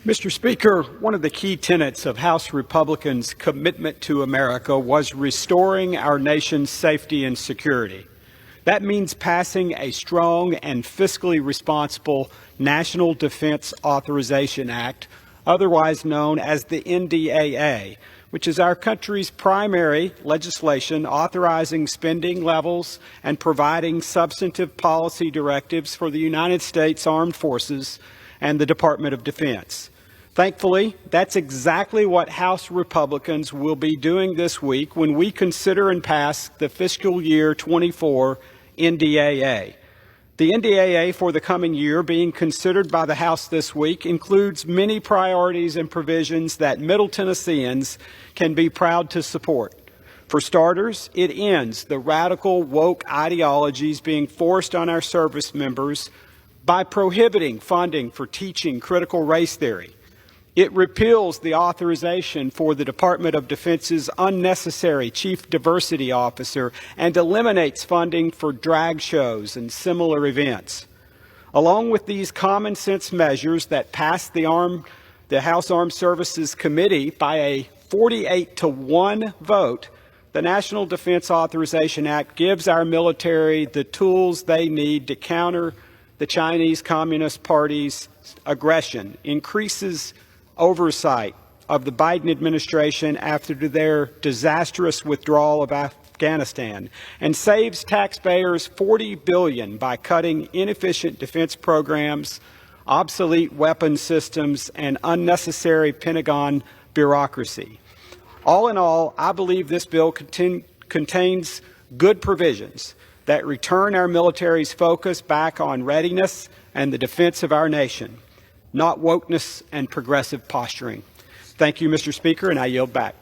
Mr. Speaker, one of the key tenets of House Republicans' commitment to America was restoring our nation's safety and security. That means passing a strong and fiscally responsible National Defense Authorization Act, otherwise known as the NDAA, which is our country's primary legislation authorizing spending levels and providing substantive policy directives for the United States Armed Forces and the Department of Defense. Thankfully, that's exactly what House Republicans will be doing this week when we consider and pass the Fiscal Year 24 NDAA. The NDAA for the coming year being considered by the House this week includes many priorities and provisions that Middle Tennesseans can be proud to support. For starters, it ends the radical woke ideologies being forced on our service members by prohibiting funding for teaching critical race theory. It repeals the authorization for the Department of Defense's unnecessary Chief Diversity Officer and eliminates funding for drag shows and similar events. Along with these common sense measures that passed the House Armed Services Committee by a 48-1 vote, the National Defense Authorization Act gives our military the tools they need to counter the Chinese Communist Party's aggression, increases oversight of the Biden administration after their disastrous withdrawal of Afghanistan, and saves taxpayers $40 billion by cutting inefficient defense programs, obsolete weapon systems, and unnecessary Pentagon bureaucracy. All in all, I believe this bill contains good provisions that return our military's focus back on readiness and the defense of our nation, not wokeness and progressive posturing. Thank you, Mr. Speaker, and I yield back.